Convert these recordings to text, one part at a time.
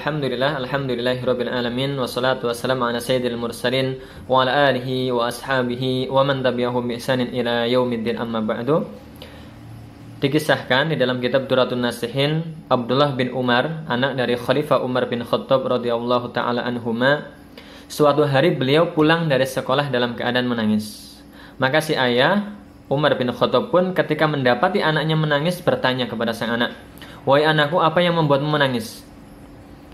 Alhamdulillahirabbil alamin wassalatu wassalamu ala sayyidil mursalin wa ala alihi wa ashabihi wa man tabi'ahum bi ihsanin ila yaumiddin amma ba'du. Dikisahkan di dalam kitab Duratun Nasihin, Abdullah bin Umar, anak dari Khalifah Umar bin Khattab radhiyallahu taala anhuma, suatu hari beliau pulang dari sekolah dalam keadaan menangis. Maka si ayah Umar bin Khattab pun ketika mendapati anaknya menangis bertanya kepada sang anak, "Wahai anakku, apa yang membuatmu menangis?"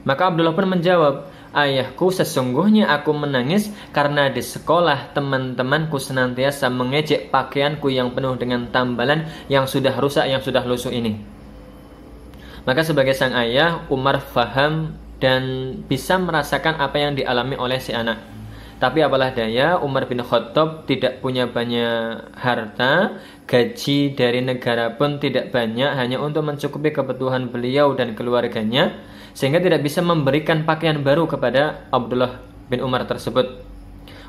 Maka Abdullah pun menjawab, "Ayahku, sesungguhnya aku menangis karena di sekolah teman-temanku senantiasa mengejek pakaianku yang penuh dengan tambalan yang sudah rusak, yang sudah lusuh ini." Maka sebagai sang ayah, Umar faham dan bisa merasakan apa yang dialami oleh si anak. Tapi apalah daya, Umar bin Khattab tidak punya banyak harta, gaji dari negara pun tidak banyak, hanya untuk mencukupi kebutuhan beliau dan keluarganya, sehingga tidak bisa memberikan pakaian baru kepada Abdullah bin Umar tersebut.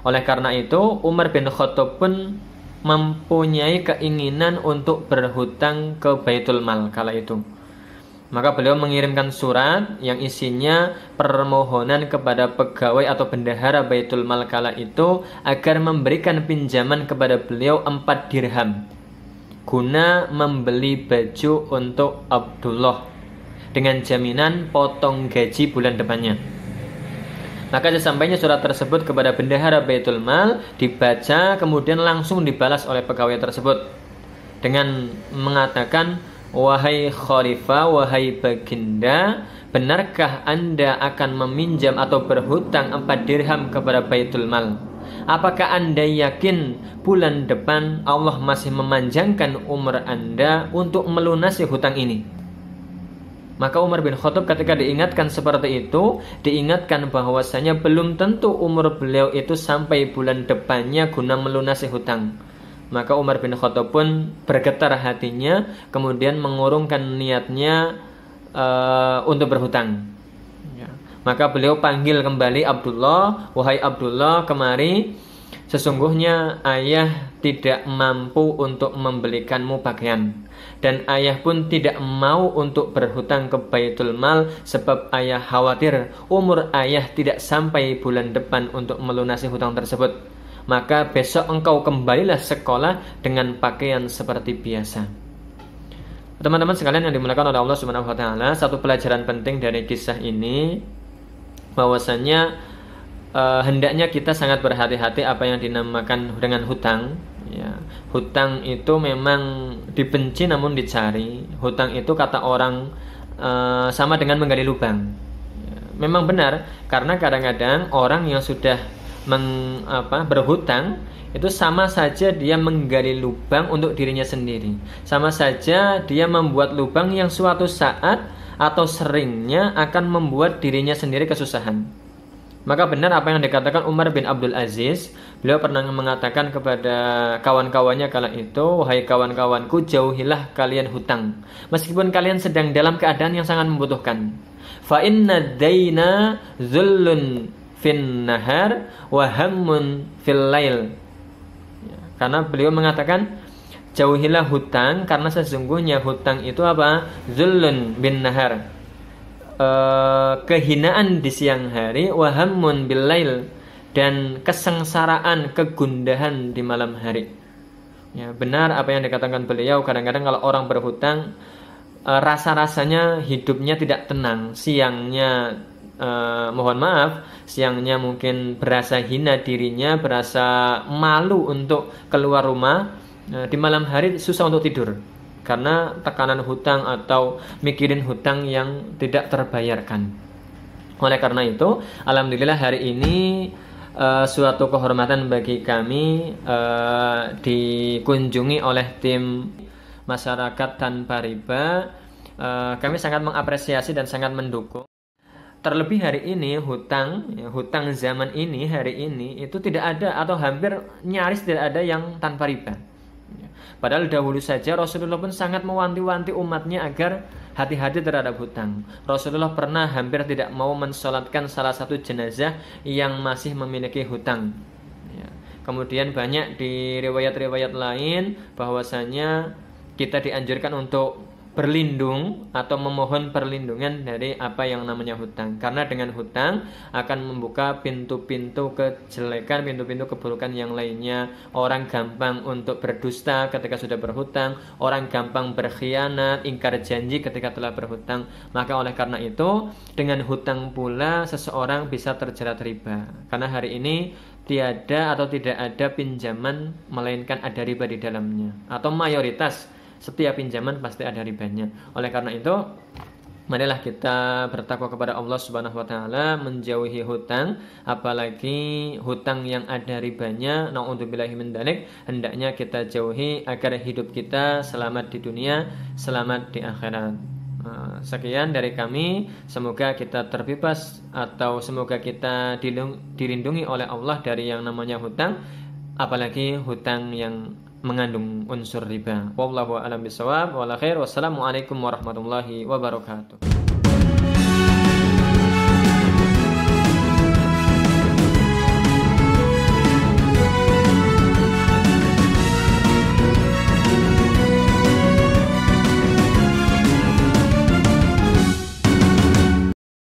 Oleh karena itu, Umar bin Khattab pun mempunyai keinginan untuk berhutang ke Baitul Mal kala itu. Maka beliau mengirimkan surat yang isinya permohonan kepada pegawai atau bendahara Baitul Mal kala itu agar memberikan pinjaman kepada beliau 4 dirham guna membeli baju untuk Abdullah dengan jaminan potong gaji bulan depannya. Maka sesampainya surat tersebut kepada bendahara Baitul Mal dibaca, kemudian langsung dibalas oleh pegawai tersebut dengan mengatakan, "Wahai Khalifah, wahai Baginda, benarkah Anda akan meminjam atau berhutang 4 dirham kepada Baitul Mal? Apakah Anda yakin bulan depan Allah masih memanjangkan umur Anda untuk melunasi hutang ini?" Maka Umar bin Khattab ketika diingatkan seperti itu, diingatkan bahwasanya belum tentu umur beliau itu sampai bulan depannya guna melunasi hutang. Maka Umar bin Khattab pun bergetar hatinya, kemudian mengurungkan niatnya untuk berhutang. Maka beliau panggil kembali Abdullah, "Wahai Abdullah, kemari. Sesungguhnya ayah tidak mampu untuk membelikanmu pakaian, dan ayah pun tidak mau untuk berhutang ke Baitul Mal sebab ayah khawatir umur ayah tidak sampai bulan depan untuk melunasi hutang tersebut. Maka besok engkau kembalilah sekolah dengan pakaian seperti biasa." Teman-teman sekalian yang dimuliakan oleh Allah Subhanahu wa taala, satu pelajaran penting dari kisah ini bahwasanya hendaknya kita sangat berhati-hati apa yang dinamakan dengan hutang. Ya, hutang itu memang dibenci namun dicari. Hutang itu kata orang sama dengan menggali lubang. Ya, memang benar, karena kadang-kadang orang yang sudah berhutang itu sama saja dia menggali lubang untuk dirinya sendiri. Sama saja dia membuat lubang yang suatu saat atau seringnya akan membuat dirinya sendiri kesusahan. Maka benar apa yang dikatakan Umar bin Abdul Aziz. Beliau pernah mengatakan kepada kawan-kawannya kala itu, "Wahai kawan-kawanku, jauhilah kalian hutang meskipun kalian sedang dalam keadaan yang sangat membutuhkan. Fa inna daina zullun fin nahar wa hammun fil lail." Karena beliau mengatakan jauhilah hutang karena sesungguhnya hutang itu apa? Zullun bin nahar, kehinaan di siang hari, wa hammun bil lail, dan kesengsaraan, kegundahan di malam hari. Ya, benar apa yang dikatakan beliau, kadang-kadang kalau orang berhutang rasa-rasanya hidupnya tidak tenang. Siangnya mohon maaf, siangnya mungkin berasa hina dirinya, berasa malu untuk keluar rumah. Di malam hari susah untuk tidur karena tekanan hutang atau mikirin hutang yang tidak terbayarkan. Oleh karena itu, alhamdulillah hari ini suatu kehormatan bagi kami dikunjungi oleh tim masyarakat tanpa riba. Kami sangat mengapresiasi dan sangat mendukung. Terlebih hari ini hutang zaman ini, hari ini itu tidak ada atau hampir nyaris tidak ada yang tanpa riba. Padahal dahulu saja Rasulullah pun sangat mewanti-wanti umatnya agar hati-hati terhadap hutang. Rasulullah pernah hampir tidak mau mensolatkan salah satu jenazah yang masih memiliki hutang. Kemudian banyak di riwayat-riwayat lain bahwasanya kita dianjurkan untuk berlindung atau memohon perlindungan dari apa yang namanya hutang. Karena dengan hutang akan membuka pintu-pintu kejelekan, pintu-pintu keburukan yang lainnya. Orang gampang untuk berdusta ketika sudah berhutang, orang gampang berkhianat, ingkar janji ketika telah berhutang. Maka oleh karena itu, dengan hutang pula seseorang bisa terjerat riba. Karena hari ini tiada atau tidak ada pinjaman melainkan ada riba di dalamnya, atau mayoritas setiap pinjaman pasti ada ribanya. Oleh karena itu, marilah kita bertakwa kepada Allah Subhanahu wa taala, menjauhi hutang, apalagi hutang yang ada ribanya. Nauzubillahi min dzalik. Hendaknya kita jauhi agar hidup kita selamat di dunia, selamat di akhirat. Sekian dari kami, semoga kita terbebas atau semoga kita dilindungi oleh Allah dari yang namanya hutang, apalagi hutang yang mengandung unsur riba. Wallahu a'lam bishawab. Wal khair. Wassalamualaikum warahmatullahi wabarakatuh.